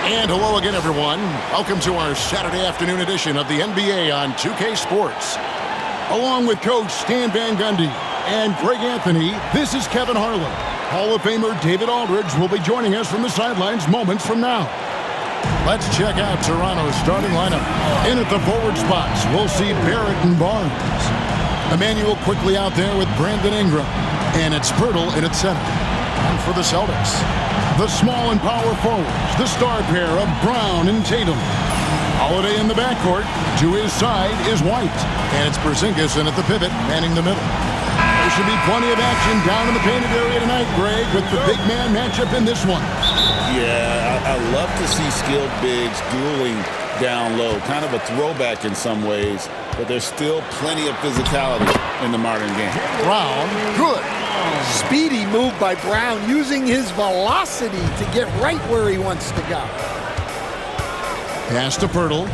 And hello again, everyone. Welcome to our Saturday afternoon edition of the NBA on 2K Sports. Along with Coach Stan Van Gundy and Greg Anthony, this is Kevin Harlan. Hall of Famer David Aldridge will be joining us from the sidelines moments from now. Let's check out Toronto's starting lineup. In at the forward spots, we'll see Barrett and Barnes. Emmanuel quickly out there with Brandon Ingram. And it's Poeltl in at center. And for the Celtics, the small and power forwards, the star pair of Brown and Tatum. Holiday in the backcourt. To his side is White. And it's Porzingis in at the pivot, manning the middle. There should be plenty of action down in the painted area tonight, Greg, with the big man matchup in this one. Yeah, I love to see skilled bigs dueling down low. Kind of a throwback in some ways, but there's still plenty of physicality in the modern game. Brown, good. Speedy move by Brown, using his velocity to get right where he wants to go. Pass to Poeltl.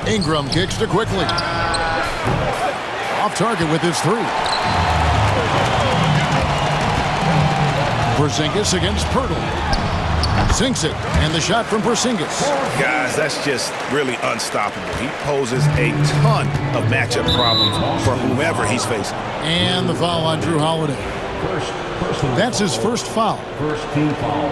Ingram kicks to quickly. Off target with his three. Porzingis against Poeltl. Sinks it, and the shot from Porzingis. Guys, that's just really unstoppable. He poses a ton of matchup problems for whomever he's facing. And the foul on Drew Holiday. That's his first foul. First team foul.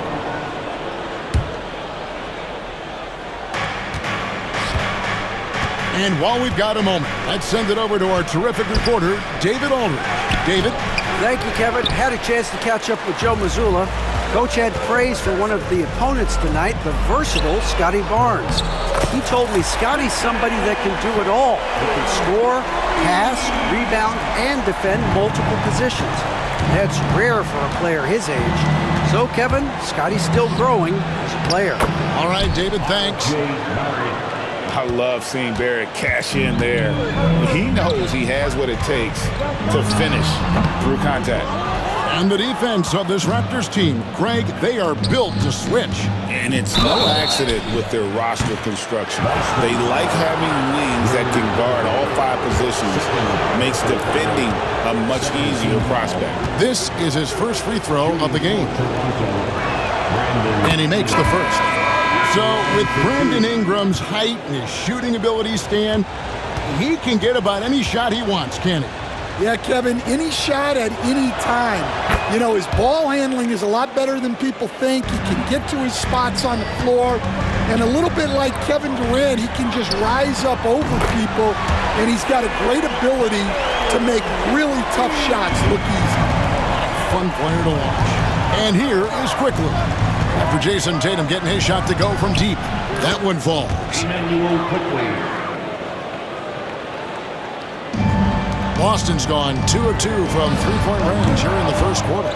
And while we've got a moment, let's send it over to our terrific reporter, David Aldridge. David? Thank you, Kevin. Had a chance to catch up with Joe Mazzulla. Coach had praise for one of the opponents tonight, the versatile Scotty Barnes. He told me Scotty's somebody that can do it all. He can score, pass, rebound, and defend multiple positions. That's rare for a player his age. So, Kevin, Scotty's still growing as a player. All right, David, thanks. I love seeing Barrett cash in there. He knows he has what it takes to finish through contact. And the defense of this Raptors team, Greg, they are built to switch. And it's no accident with their roster construction. They like having wings that can guard all five positions. Makes defending a much easier prospect. This is his first free throw of the game. And he makes the first. So with Brandon Ingram's height and his shooting ability, Stan, he can get about any shot he wants, can't he? Yeah, Kevin, any shot at any time. You know, his ball handling is a lot better than people think. He can get to his spots on the floor. And a little bit like Kevin Durant, he can just rise up over people. And he's got a great ability to make really tough shots look easy. Fun player to watch. And here is quickly. After Jason Tatum getting his shot to go from deep. That one falls. Emmanuel quickly. Boston's gone 2 of 2 from three-point range here in the first quarter.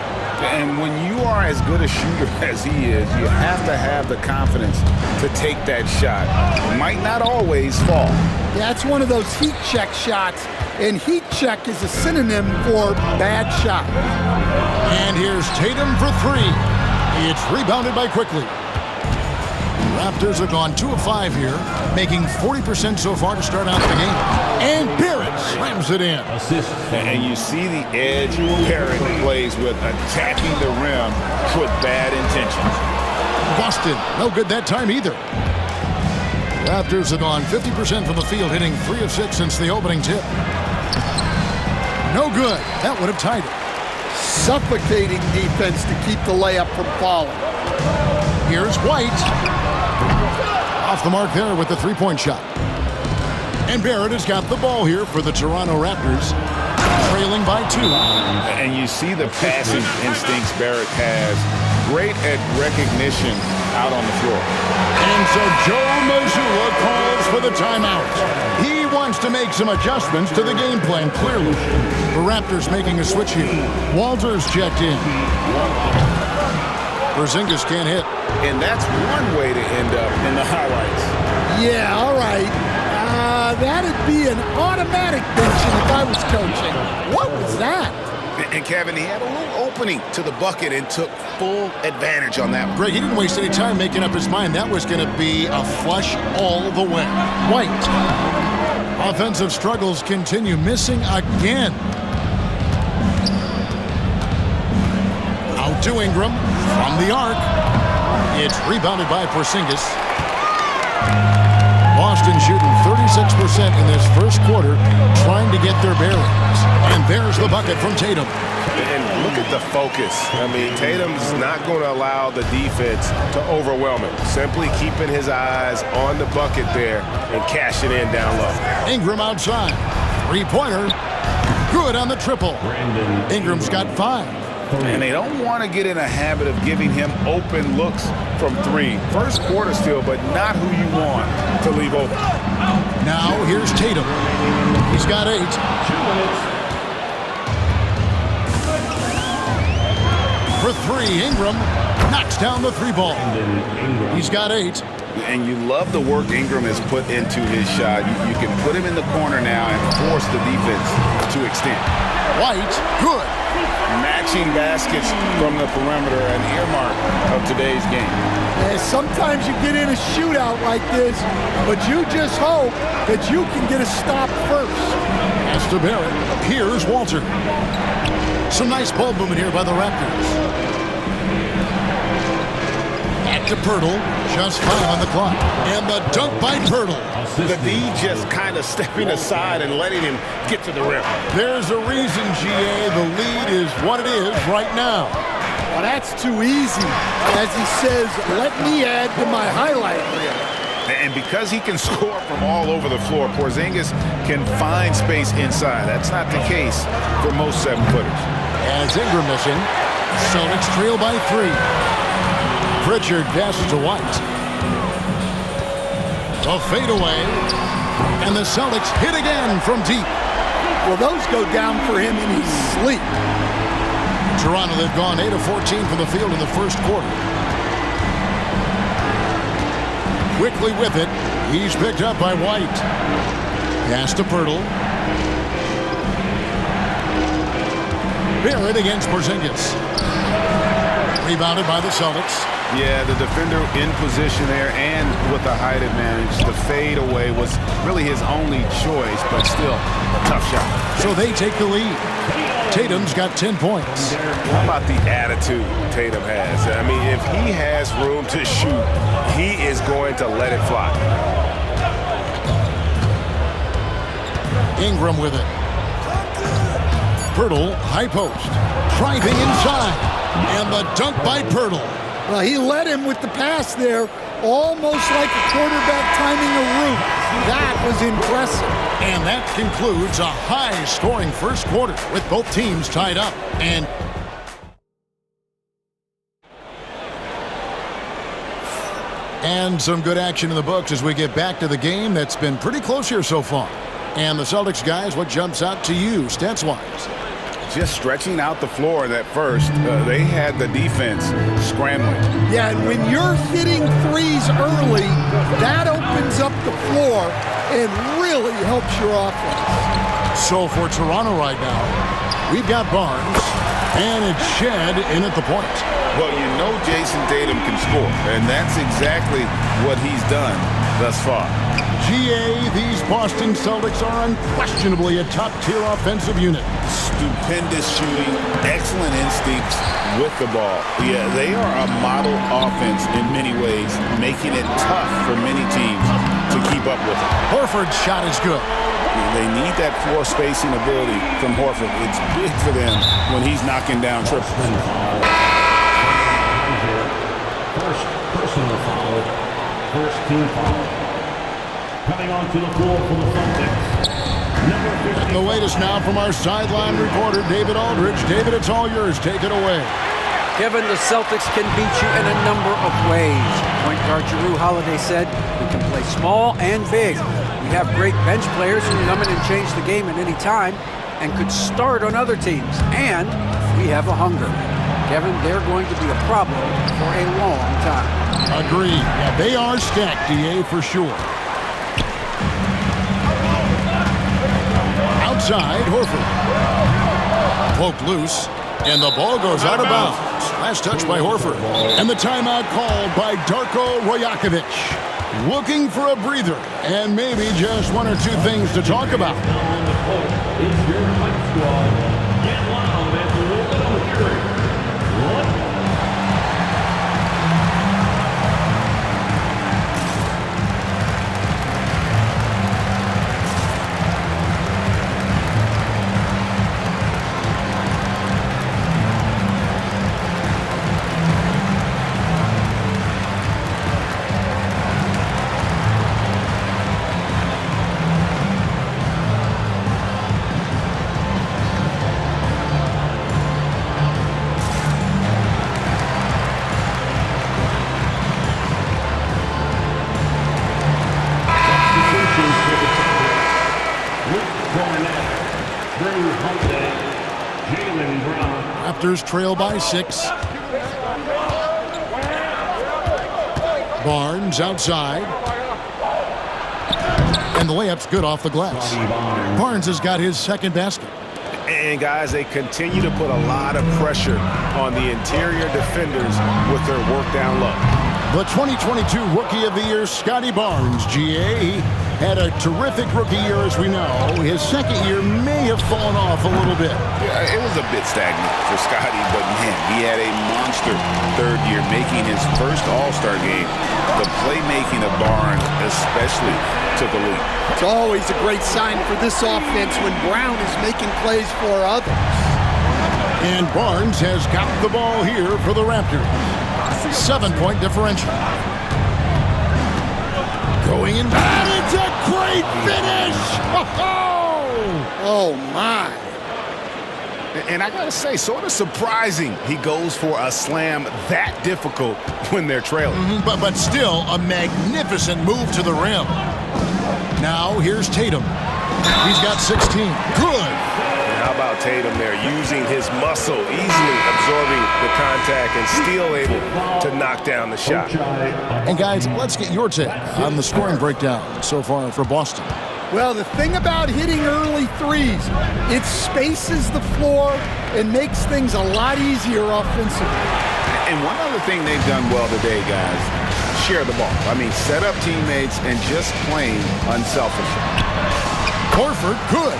And when you are as good a shooter as he is, you have to have the confidence to take that shot. It might not always fall. Yeah, it's one of those heat check shots. And heat check is a synonym for bad shot. And here's Tatum for three. It's rebounded by Quickly. Raptors have gone 2 of 5 here, making 40% so far to start out the game. And Barrett slams it in. Assist. And you see the edge Barrett plays with, attacking the rim with bad intentions. Boston, no good that time either. Raptors have gone 50% from the field, hitting 3 of 6 since the opening tip. No good. That would have tied it. Suffocating defense to keep the layup from falling. Here's White. Off the mark there with the three-point shot. And Barrett has got the ball here for the Toronto Raptors, trailing by 2. And you see the passing instincts Barrett has. Great at recognition out on the floor. And so Joe Mazzulla calls for the timeout. He wants to make some adjustments to the game plan, clearly. The Raptors making a switch here. Walters checked in. Porzingis can't hit. And that's one way to end up in the highlights. Yeah, all right. That'd be an automatic benching if I was coaching. What was that? And Kevin, he had a little opening to the bucket and took full advantage on that one. Greg, he didn't waste any time making up his mind. That was going to be a flush all the way. White. Offensive struggles continue, missing again. Out to Ingram from the arc. It's rebounded by Porzingis. Boston shooting 36% in this first quarter, trying to get their bearings. And there's the bucket from Tatum. And look at the focus. I mean, Tatum's not going to allow the defense to overwhelm him. Simply keeping his eyes on the bucket there and cashing in down low. Ingram outside. Three-pointer. Good on the triple. Ingram's got 5. And they don't want to get in a habit of giving him open looks from 3. First quarter still, but not who you want to leave open. Now here's Tatum. He's got 8. 2 minutes. For 3, Ingram knocks down the 3 ball. He's got 8. And you love the work Ingram has put into his shot. You can put him in the corner now and force the defense to extend. White, good. Matching baskets from the perimeter, an earmark of today's game. And sometimes you get in a shootout like this, but you just hope that you can get a stop first. As to Barrett, here's Walter. Some nice ball movement here by the Raptors. Back to Pirtle, just 5 on the clock. And the dunk by Pirtle. The D just kind of stepping aside and letting him get to the rim. There's a reason, GA, the lead is what it is right now. Well, that's too easy. As he says, let me add to my highlight reel. And because he can score from all over the floor, Porzingis can find space inside. That's not the case for most 7-footers. As Ingram missing, Celtics trail by 3. Pritchard passes to White. A fadeaway, and the Celtics hit again from deep. Well, those go down for him in his sleep. Toronto, they've gone 8 of 14 from the field in the first quarter. Quickly with it, he's picked up by White. Pass to Pirtle. Barrett against Porzingis. Rebounded by the Celtics. Yeah, the defender in position there and with the height advantage. The fade away was really his only choice, but still a tough shot. So they take the lead. Tatum's got 10 points. How about the attitude Tatum has? I mean, if he has room to shoot, he is going to let it fly. Ingram with it. Pirtle, high post. Driving inside. And the dunk by Pirtle. Well, he led him with the pass there, almost like a quarterback timing a route. That was impressive. And that concludes a high-scoring first quarter with both teams tied up. And some good action in the books as we get back to the game that's been pretty close here so far. And the Celtics guys, what jumps out to you stats-wise? Just stretching out the floor that first. They had the defense scrambling. Yeah, and when you're hitting threes early, that opens up the floor and really helps your offense. So for Toronto right now, we've got Barnes, and it's Shed in at the point. Well, you know Jason Tatum can score, and that's exactly what he's done thus far. GA, these Boston Celtics are unquestionably a top-tier offensive unit. Stupendous shooting, excellent instincts with the ball. Yeah, they are a model offense in many ways, making it tough for many teams to keep up with it. Horford's shot is good. They need that floor spacing ability from Horford. It's big for them when he's knocking down triples. First personal foul. First team foul. Coming onto the floor for the Celtics. Number 50. The latest now from our sideline reporter, David Aldridge. David, it's all yours. Take it away. Kevin, the Celtics can beat you in a number of ways. Point guard Jrue Holiday said, we can play small and big. We have great bench players who come in and change the game at any time and could start on other teams. And we have a hunger. Kevin, they're going to be a problem for a long time. Agreed. Yeah, they are stacked, DA, for sure. Outside, Horford. Poked loose, and the ball goes out of bounds. Last touch by Horford. And the timeout called by Darko Rajakovic. Looking for a breather, and maybe just one or two things to talk about. It's your hype squad. Get loud and a little bit of a hearing. Raptors trail by 6. Barnes outside. And the layup's good off the glass. Barnes has got his second basket. And guys, they continue to put a lot of pressure on the interior defenders with their work down low. The 2022 Rookie of the Year, Scotty Barnes, GA. He had a terrific rookie year, as we know. His second year may have fallen off a little bit. Yeah, it was a bit stagnant for Scotty, but man, he had a monster third year, making his first All-Star game. The playmaking of Barnes especially took a leap. It's always a great sign for this offense when Brown is making plays for others. And Barnes has got the ball here for the Raptors. 7-point differential. Going in. And it's a great finish! Oh, my. And I gotta say, sort of surprising he goes for a slam that difficult when they're trailing. But still a magnificent move to the rim. Now here's Tatum. He's got 16. Good. How about Tatum there, using his muscle, easily absorbing the contact and still able to knock down the shot. And guys, let's get your take on the scoring breakdown so far for Boston. Well, the thing about hitting early threes, it spaces the floor and makes things a lot easier offensively. And one other thing they've done well today, guys, share the ball. I mean, set up teammates and just plain unselfishly. Horford, good.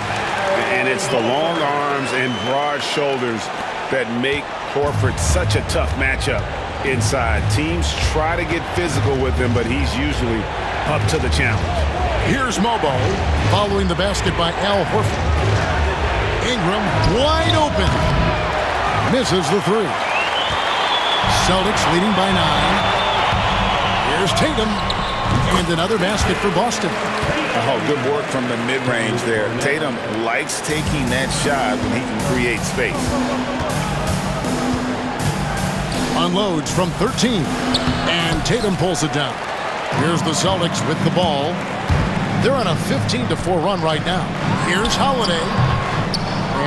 And it's the long arms and broad shoulders that make Horford such a tough matchup inside. Teams try to get physical with him, but he's usually up to the challenge. Here's Mobo following the basket by Al Horford. Ingram wide open. Misses the three. Celtics leading by 9. Here's Tatum. And another basket for Boston. Oh, good work from the mid-range there. Tatum likes taking that shot when he can create space. Unloads from 13. And Tatum pulls it down. Here's the Celtics with the ball. They're on a 15-4 run right now. Here's Holiday.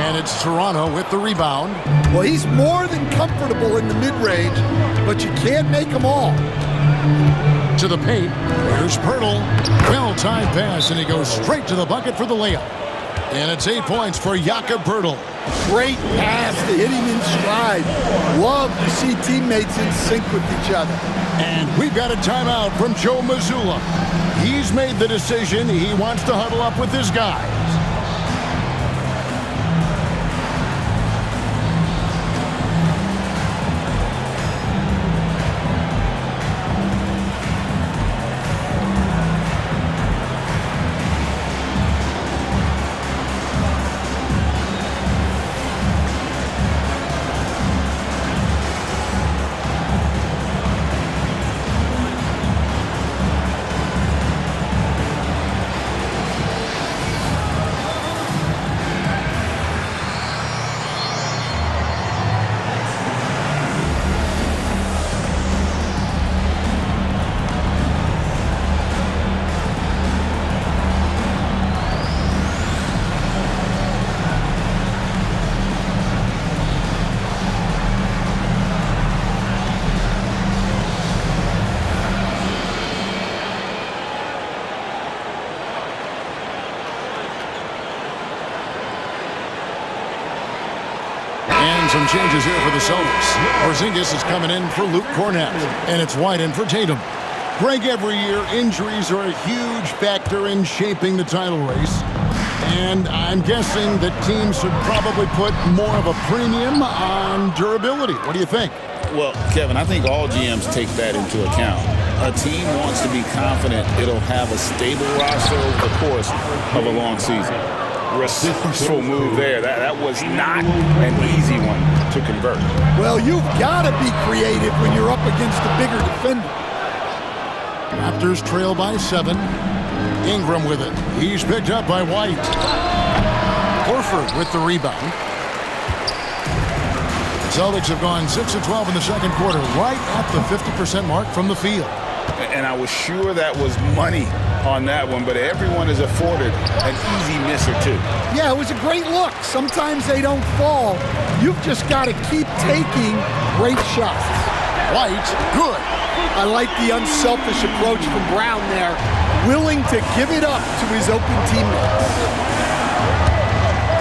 And it's Toronto with the rebound. Well, he's more than comfortable in the mid-range, but you can't make them all. To the paint. Here's Pirtle. Well-timed pass, and he goes straight to the bucket for the layup. And it's 8 points for Jakob Pirtle. Great pass to hit him in stride. Love to see teammates in sync with each other. And we've got a timeout from Joe Mazzulla. He's made the decision. He wants to huddle up with his guys. Some changes here for the Celtics. Porzingis is coming in for Luke Kornet, and it's White in for Tatum. Greg, every year, injuries are a huge factor in shaping the title race. And I'm guessing that teams should probably put more of a premium on durability. What do you think? Well, Kevin, I think all GMs take that into account. A team wants to be confident it'll have a stable roster over the course of a long season. Resourceful move there. That was not an easy one to convert. Well, you've got to be creative when you're up against a bigger defender. Raptors trail by 7. Ingram with it. He's picked up by White. Horford with the rebound. Celtics have gone 6 of 12 in the second quarter, right at the 50% mark from the field. And I was sure that was money on that one, but everyone is afforded an easy miss or two. Yeah, it was a great look. Sometimes they don't fall. You've just got to keep taking great shots. White, good. I like the unselfish approach from Brown there, willing to give it up to his open teammates.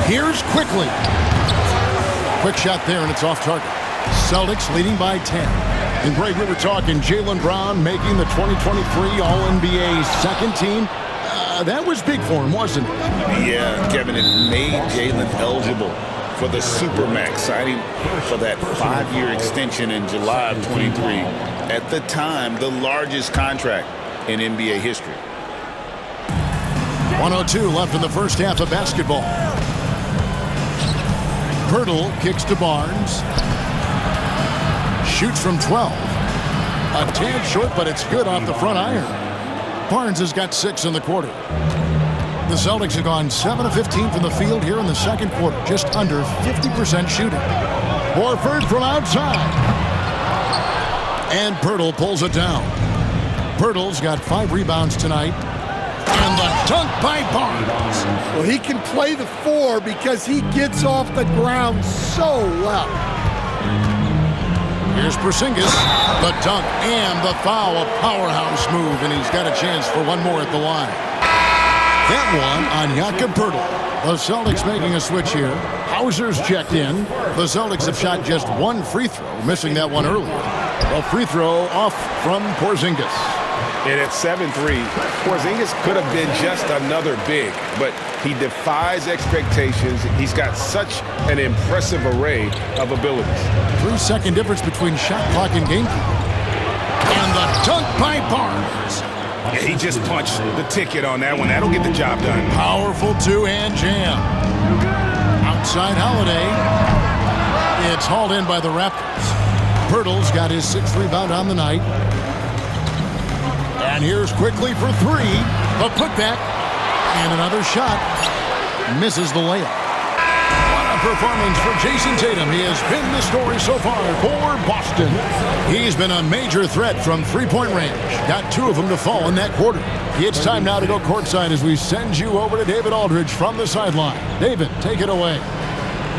Here's Quickly. Quick shot there, and it's off target. Celtics leading by 10. And Greg, we were talking Jaylen Brown making the 2023 All-NBA second team. That was big for him, wasn't it? Yeah, Kevin, it made Jaylen eligible for the Supermax, signing for that 5-year extension in July of 23. At the time, the largest contract in NBA history. 1:02 left in the first half of basketball. Pirtle kicks to Barnes. Shoots from 12. A tad short, but it's good off the front iron. Barnes has got 6 in the quarter. The Celtics have gone 7 of 15 from the field here in the second quarter, just under 50% shooting. Horford from outside. And Pirtle pulls it down. Pirtle's got 5 rebounds tonight. And the dunk by Barnes. Well, he can play the 4 because he gets off the ground so well. Here's Porzingis, the dunk and the foul, a powerhouse move, and he's got a chance for one more at the line. That one on Jakob Pirtle. The Celtics making a switch here. Hauser's checked in. The Celtics have shot just 1 free throw, missing that one earlier. A free throw off from Porzingis. And at 7-3, Porzingis could have been just another big, but he defies expectations. He's got such an impressive array of abilities. 3-second difference between shot clock and game clock. And the dunk by Barnes. Yeah, he just punched the ticket on that one. That'll get the job done. Powerful two-hand jam. Outside Holiday. It's hauled in by the Raptors. Pirtle's got his 6th rebound on the night. And here's Quickly for 3. A putback. And another shot. Misses the layup. What a performance for Jason Tatum. He has been the story so far for Boston. He's been a major threat from three-point range. Got 2 of them to fall in that quarter. It's time now to go courtside as we send you over to David Aldridge from the sideline. David, take it away.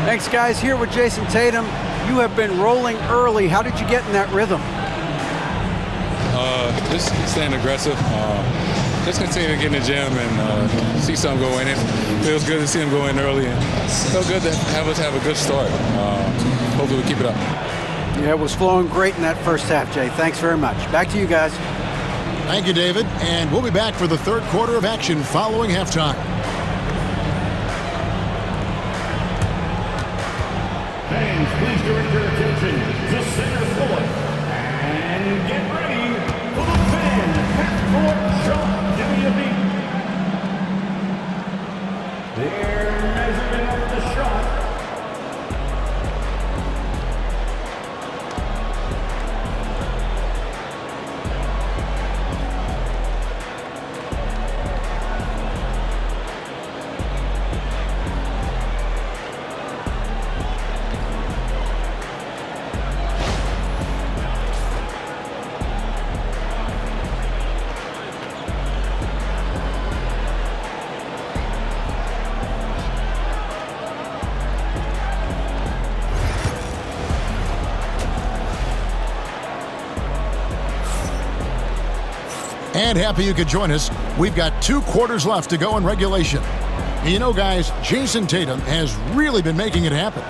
Thanks, guys. Here with Jason Tatum. You have been rolling early. How did you get in that rhythm? Just staying aggressive. Just continue to get in the gym and see some go in. It feels good to see them go in early, and feel good to have us have a good start. Hopefully we keep it up. Yeah, it was flowing great in that first half, Jay. Thanks very much. Back to you guys. Thank you, David. And we'll be back for the third quarter of action following halftime. Fans, please direct your attention to center court and get ready for the fan half-court shot. Give me a beat. Their measurement of the shot. And happy you could join us. We've got 2 quarters left to go in regulation. And you know, guys, Jason Tatum has really been making it happen.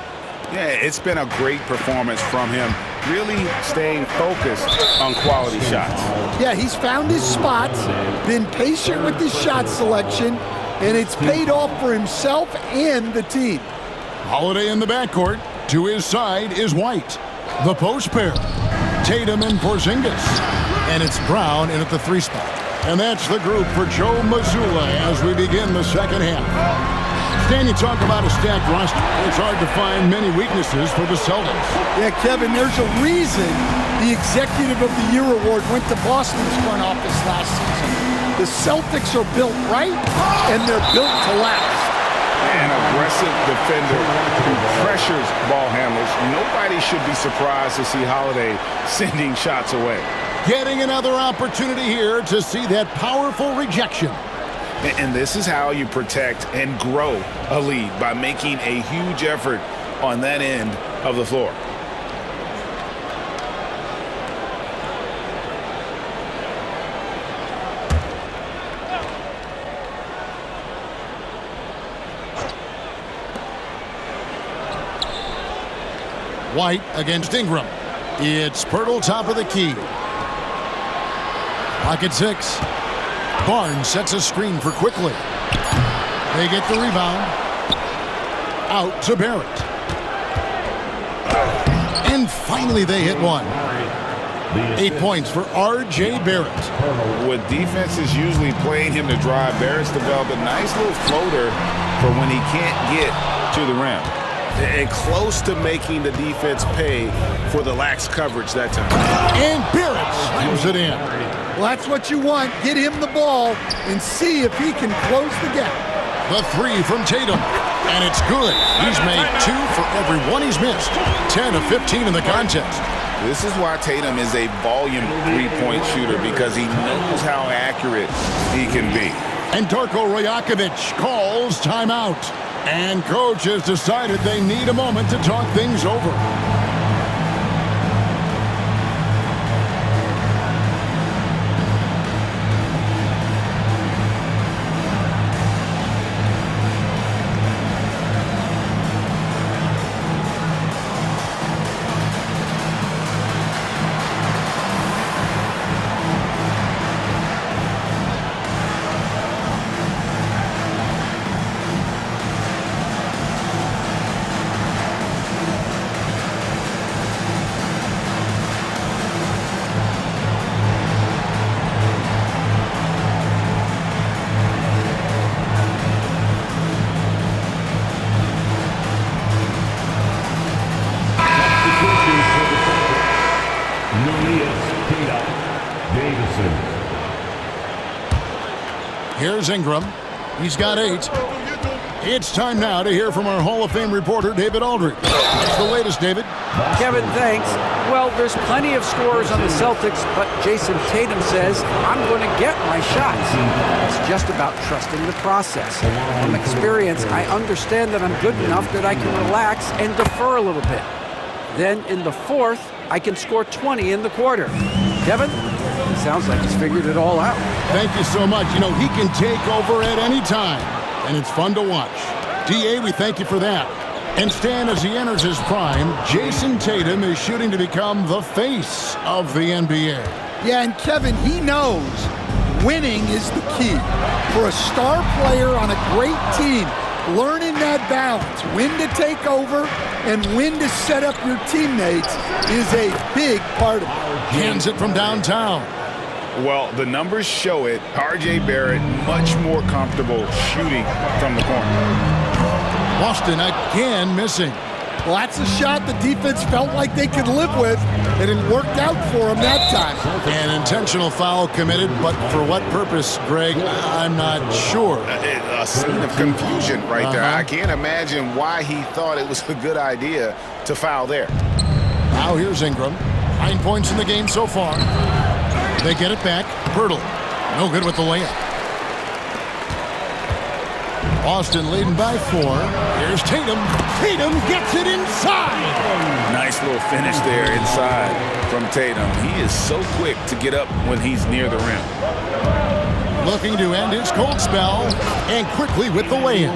Yeah, it's been a great performance from him, really staying focused on quality shots. Yeah, he's found his spots, been patient with his shot selection, and it's paid off for himself and the team. Holiday in the backcourt. To his side is White. The post pair, Tatum and Porzingis. And it's Brown in at the 3 spot. And that's the group for Joe Mazzulla as we begin the second half. Stan, you talk about a stacked roster. It's hard to find many weaknesses for the Celtics. Yeah, Kevin, there's a reason the Executive of the Year award went to Boston's front office last season. The Celtics are built right, and they're built to last. An aggressive defender who pressures ball handlers. Nobody should be surprised to see Holiday sending shots away. Getting another opportunity here to see that powerful rejection. And this is how you protect and grow a lead, by making a huge effort on that end of the floor. White against Ingram. It's Poeltl top of the key. Pocket 6. Barnes sets a screen for Quickly. They get the rebound. Out to Barrett. And finally they hit one. 8 points for R.J. Barrett. With defenses usually playing him to drive, Barrett's developed a nice little floater for when he can't get to the rim. And close to making the defense pay for the lax coverage that time. And Barrett slams it in. Well, that's what you want. Get him the ball and see if he can close the gap. The 3 from Tatum. And it's good. He's made 2 for every one he's missed. 10 of 15 in the contest. This is why Tatum is a volume three-point shooter, because he knows how accurate he can be. And Darko Rajakovic calls timeout. And coach has decided they need a moment to talk things over. Here's Ingram. He's got 8. It's time now to hear from our Hall of Fame reporter, David Aldridge. What's the latest, David? Kevin, thanks. Well, there's plenty of scorers on the Celtics, but Jason Tatum says, I'm going to get my shots. It's just about trusting the process. From experience, I understand that I'm good enough that I can relax and defer a little bit. Then in the fourth, I can score 20 in the quarter. Kevin, it sounds like he's figured it all out. Thank you so much. You know, he can take over at any time, and it's fun to watch. D.A., we thank you for that. And Stan, as he enters his prime, Jason Tatum is shooting to become the face of the NBA. Yeah, and Kevin, he knows winning is the key. For a star player on a great team, learning that balance, when to take over and when to set up your teammates, is a big part of it. Hands it from downtown. Well, the numbers show it. R.J. Barrett much more comfortable shooting from the corner. Boston again missing. Well, that's a shot the defense felt like they could live with, and it worked out for them that time. An intentional foul committed, but for what purpose, Greg, I'm not sure. A scene of confusion right there. I can't imagine why he thought it was a good idea to foul there. Now here's Ingram. 9 points in the game so far. They get it back. Poeltl, no good with the layup. Boston leading by 4. Here's Tatum. Tatum gets it inside. Nice little finish there inside from Tatum. He is so quick to get up when he's near the rim. Looking to end his cold spell, and Quickly with the lay-in.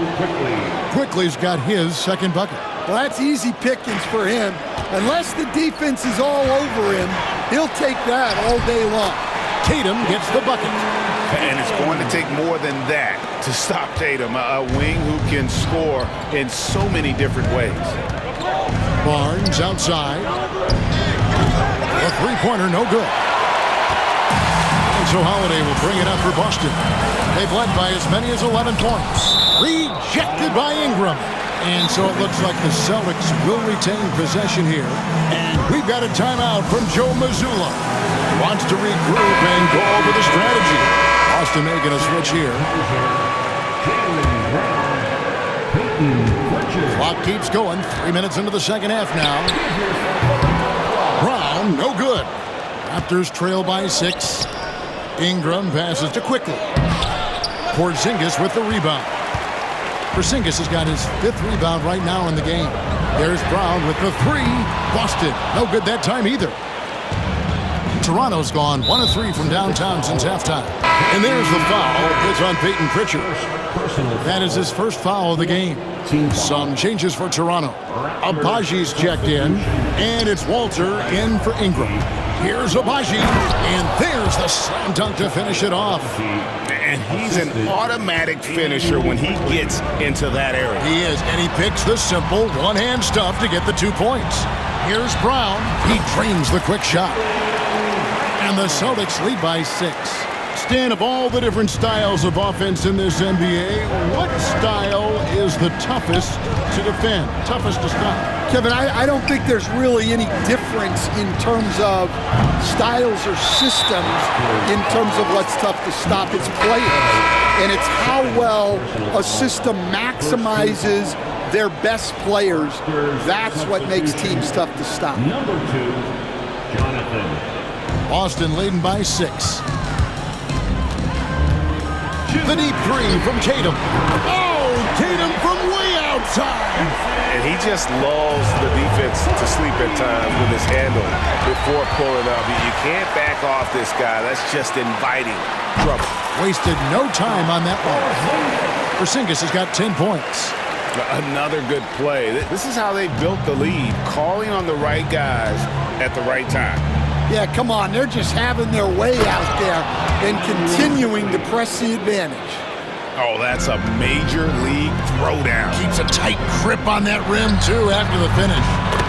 Quickly's got his second bucket. Well, that's easy pickings for him. Unless the defense is all over him, he'll take that all day long. Tatum gets the bucket. And it's going to take more than that to stop Tatum, a wing who can score in so many different ways. Barnes outside. A three-pointer, no good. And so Holiday will bring it up for Boston. They've led by as many as 11 points. Rejected by Ingram. And so it looks like the Celtics will retain possession here. And we've got a timeout from Joe Mazzulla. Wants to regroup and go over the strategy. Boston making a switch here. Clock keeps going. 3 minutes into the second half now. Brown, no good. Raptors trail by 6. Ingram passes to quickly. Porzingis with the rebound. Porzingis has got his 5th rebound right now in the game. There's Brown with the 3. Busted. No good that time either. Toronto's gone 1 of 3 from downtown since halftime. And there's the foul. It's on Peyton Pritchard. That is his first foul of the game. Some changes for Toronto. Abaji's checked in, and it's Walter in for Ingram. Here's Abaji, and there's the slam dunk to finish it off. And he's an automatic finisher when he gets into that area. He is, and he picks the simple one-hand stuff to get the 2 points. Here's Brown. He drains the quick shot. And the Celtics lead by 6. Stan, of all the different styles of offense in this NBA, what style is the toughest to defend, toughest to stop? Kevin, I don't think there's really any difference in terms of styles or systems in terms of what's tough to stop. It's players, and it's how well a system maximizes their best players. That's what makes teams tough to stop. Number 2, Jonathan. Boston leading by 6. The deep 3 from Tatum. Oh, Tatum from way outside. And he just lulls the defense to sleep at times with his handle before pulling up. You can't back off this guy. That's just inviting trouble. Wasted no time on that one. Porzingis has got 10 points. Another good play. This is how they built the lead, calling on the right guys at the right time. Yeah, come on. They're just having their way out there and continuing to press the advantage. Oh, that's a major league throwdown. Keeps a tight grip on that rim, too, after the finish.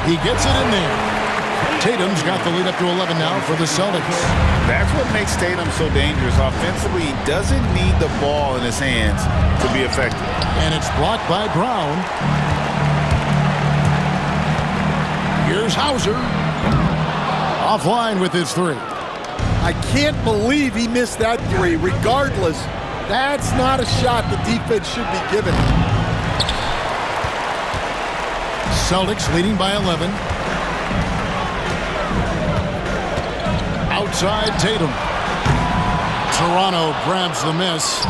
He gets it in there. Tatum's got the lead up to 11 now for the Celtics. That's what makes Tatum so dangerous. Offensively, he doesn't need the ball in his hands to be effective. And it's blocked by Brown. Here's Hauser. Offline with his 3. I can't believe he missed that 3. Regardless, that's not a shot the defense should be given. Celtics leading by 11. Outside Tatum. Toronto grabs the miss.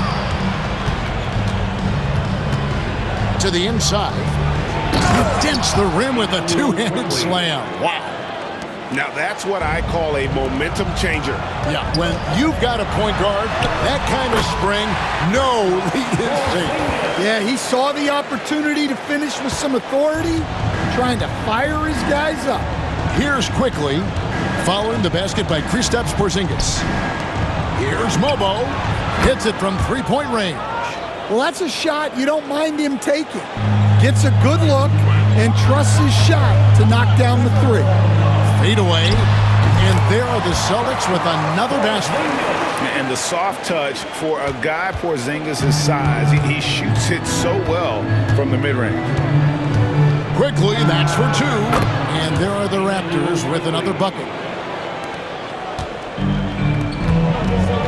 To the inside. He dents the rim with a 2-handed slam. Wow. Now that's what I call a momentum changer. Yeah, when you've got a point guard, that kind of spring, no lead is safe. Yeah, he saw the opportunity to finish with some authority, trying to fire his guys up. Here's quickly, following the basket by Kristaps Porzingis. Here's Mobo, hits it from 3-point range. Well, that's a shot you don't mind him taking. Gets a good look and trusts his shot to knock down the 3. Fade away, and there are the Celtics with another basket. And the soft touch for a guy Porzingis' size. He shoots it so well from the mid-range. Quickly, that's for 2. And there are the Raptors with another bucket.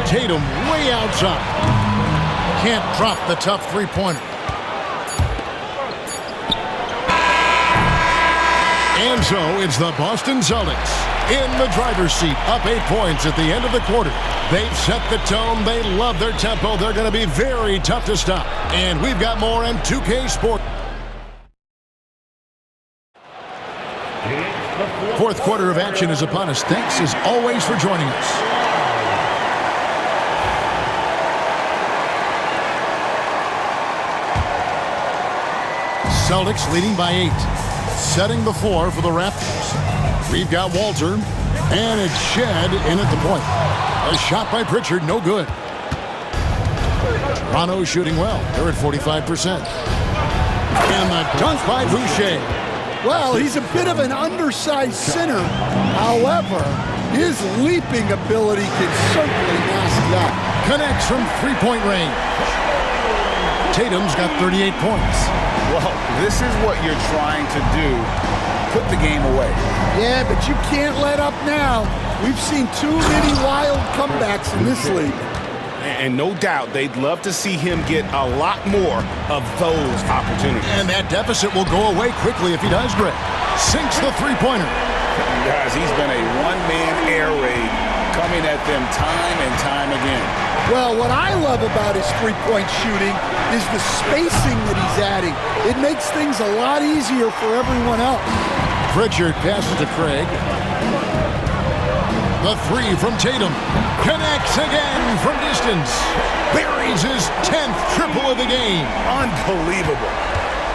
Tatum way outside. Can't drop the tough 3-pointer. And so it's the Boston Celtics in the driver's seat, up 8 points at the end of the quarter. They've set the tone. They love their tempo. They're going to be very tough to stop. And we've got more on 2K Sports. Fourth quarter of action is upon us. Thanks as always for joining us. Celtics leading by 8. Setting the floor for the Raptors. We've got Walter, and it's Shed in at the point. A shot by Pritchard, no good. Toronto shooting well. They're at 45%. And the dunk by Boucher. Well, he's a bit of an undersized center. However, his leaping ability can certainly mask that. Connects from 3-point range. Tatum's got 38 points. Well, this is what you're trying to do. Put the game away. Yeah, but you can't let up now. We've seen too many wild comebacks in this league. And no doubt they'd love to see him get a lot more of those opportunities. And that deficit will go away quickly if he does, Greg. Sinks the 3-pointer. Guys, he's been a one-man air raid coming at them time and time again. Well, what I love about his three-point shooting is the spacing that he's adding. It makes things a lot easier for everyone else. Pritchard passes to Craig. The three from Tatum. Connects again from distance. Buries his 10th triple of the game. Unbelievable.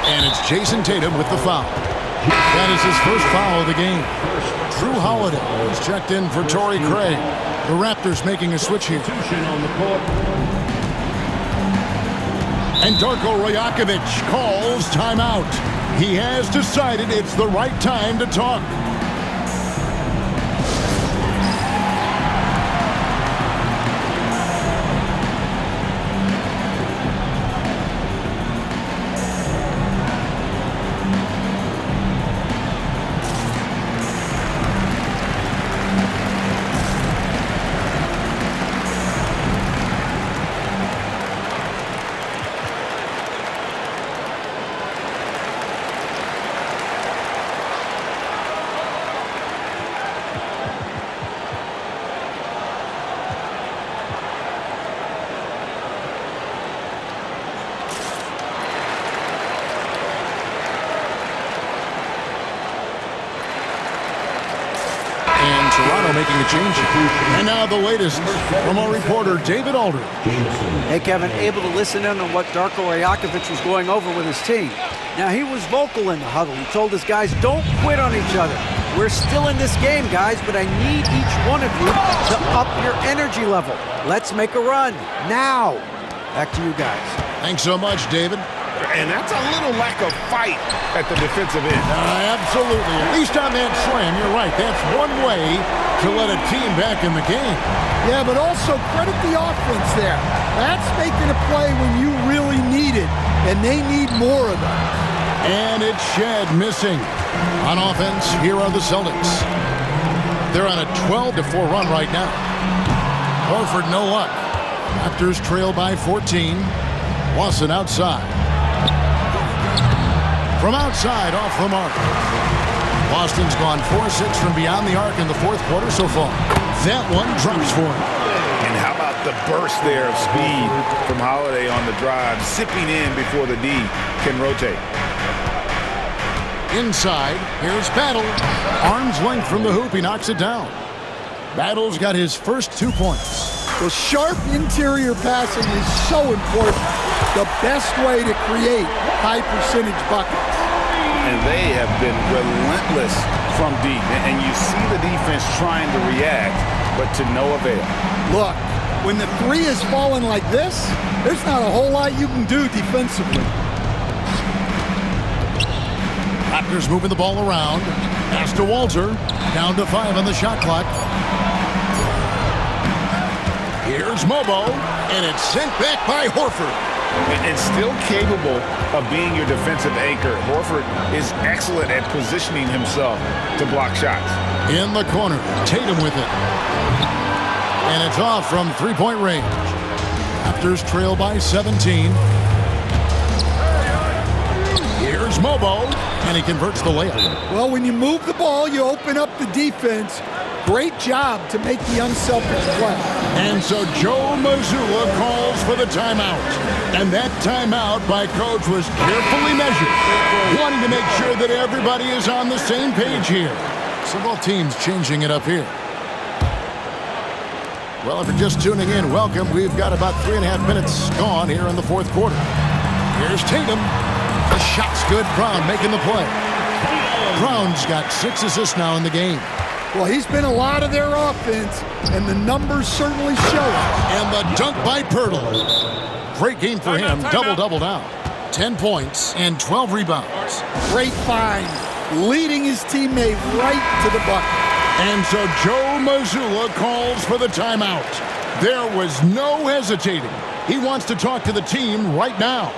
And it's Jason Tatum with the foul. That is his first foul of the game. Drew Holiday is checked in for Torrey Craig. The Raptors making a switch here. And Darko Rajakovic calls timeout. He has decided it's the right time to talk. Toronto making a change. And now the latest from our reporter, David Aldridge. Hey, Kevin, able to listen in on what Darko Rajakovic was going over with his team. Now, he was vocal in the huddle. He told his guys, don't quit on each other. We're still in this game, guys, but I need each one of you to up your energy level. Let's make a run now. Back to you guys. Thanks so much, David. And that's a little lack of fight at the defensive end. Absolutely. At least on that slam, you're right. That's one way to let a team back in the game. Yeah, but also credit the offense there. That's making a play when you really need it, and they need more of it. And it's Shed missing. On offense, here are the Celtics. They're on a 12-4 run right now. Horford, no luck. Raptors trail by 14. Lawson outside. From outside, off the mark. Boston's gone 4-6 from beyond the arc in the fourth quarter so far. That one drops for him. And how about the burst there of speed from Holiday on the drive, zipping in before the D can rotate. Inside, here's Battle. Arm's length from the hoop, he knocks it down. Battle's got his first 2 points. Well, sharp interior passing is so important. The best way to create high-percentage buckets. And they have been relentless from deep. And you see the defense trying to react, but to no avail. Look, when the three is falling like this, there's not a whole lot you can do defensively. Raptors moving the ball around. Pass to Walter. Down to 5 on the shot clock. Here's Mobo, and it's sent back by Horford. And still capable of being your defensive anchor. Horford is excellent at positioning himself to block shots. In the corner, Tatum with it. And it's off from three-point range. Raptors trail by 17. Here's Mobo, and he converts the layup. Well, when you move the ball, you open up the defense. Great job to make the unselfish play. And so Joe Mazzulla calls for the timeout. And that timeout by Coach was carefully measured, wanting to make sure that everybody is on the same page here. So both teams changing it up here. Well, if you're just tuning in, welcome. We've got about 3.5 minutes gone here in the fourth quarter. Here's Tatum. The shot's good. Brown making the play. Brown's got 6 assists now in the game. Well, he's been a lot of their offense, and the numbers certainly show it. And the dunk by Pirtle. Great game for him. Double-double now. 10 points and 12 rebounds. Great find, leading his teammate right to the bucket. And so Joe Mazzulla calls for the timeout. There was no hesitating. He wants to talk to the team right now.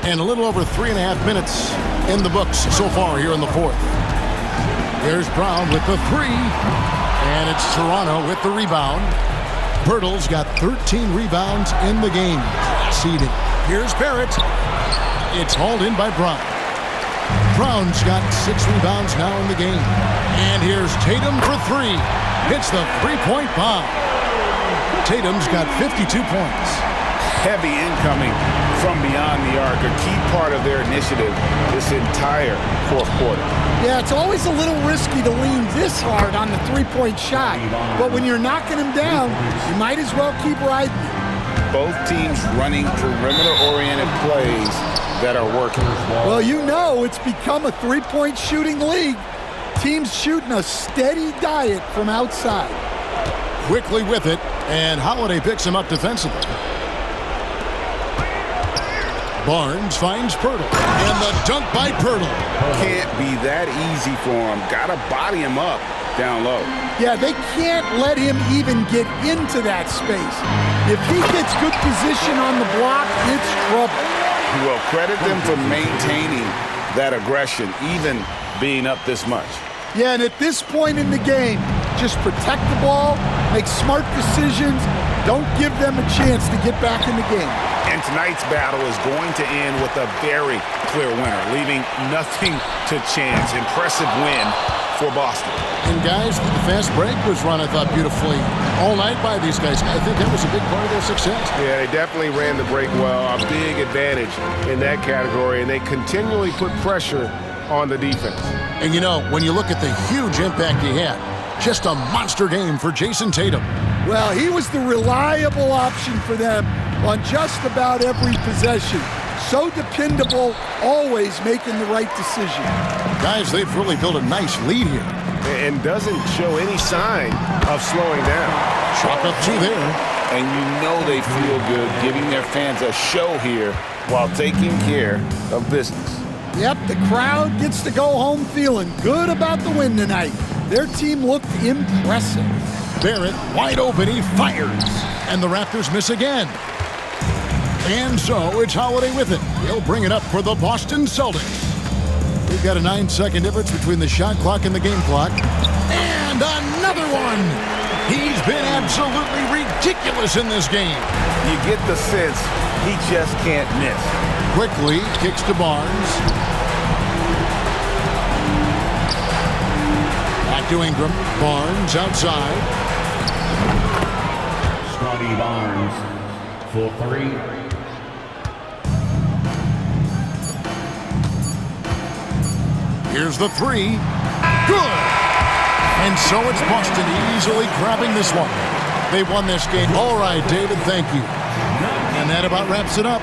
And a little over 3.5 minutes in the books so far here in the fourth. There's Brown with the 3. And it's Toronto with the rebound. Pirtle's got 13 rebounds in the game. Seeding. Here's Barrett. It's hauled in by Brown. Brown's got 6 rebounds now in the game. And here's Tatum for 3. Hits the three-point bomb. Tatum's got 52 points. Heavy incoming from beyond the arc, a key part of their initiative this entire fourth quarter. Yeah, it's always a little risky to lean this hard on the three-point shot. But when you're knocking him down, you might as well keep riding it. Both teams running perimeter-oriented plays that are working. Well, you know it's become a three-point shooting league. Teams shooting a steady diet from outside. Quickly with it, and Holiday picks him up defensively. Barnes finds Pirtle, and the dunk by Pirtle. Can't be that easy for him. Gotta body him up down low. Yeah, they can't let him even get into that space. If he gets good position on the block, it's trouble. Well, credit them for maintaining that aggression, even being up this much. Yeah, and at this point in the game, just protect the ball, make smart decisions, don't give them a chance to get back in the game. And tonight's battle is going to end with a very clear winner, leaving nothing to chance. Impressive win for Boston. And guys, the fast break was run, I thought, beautifully all night by these guys. I think that was a big part of their success. Yeah, they definitely ran the break well. A big advantage in that category, and they continually put pressure on the defense. And you know, when you look at the huge impact he had, just a monster game for Jason Tatum. Well, he was the reliable option for them on just about every possession. So dependable, always making the right decision. Guys, they've really built a nice lead here. And doesn't show any sign of slowing down. Chalk up 2 there. And you know they feel good giving their fans a show here while taking care of business. Yep, the crowd gets to go home feeling good about the win tonight. Their team looked impressive. Barrett, wide open, he fires. And the Raptors miss again. And so it's Holiday with it. He'll bring it up for the Boston Celtics. We've got a 9-second difference between the shot clock and the game clock. And another one. He's been absolutely ridiculous in this game. You get the sense he just can't miss. Quickly kicks to Barnes. Back to Ingram. Barnes outside. Scotty Barnes for 3. Here's the 3. Good! And so it's Boston easily grabbing this one. They won this game. All right, David, thank you. And that about wraps it up.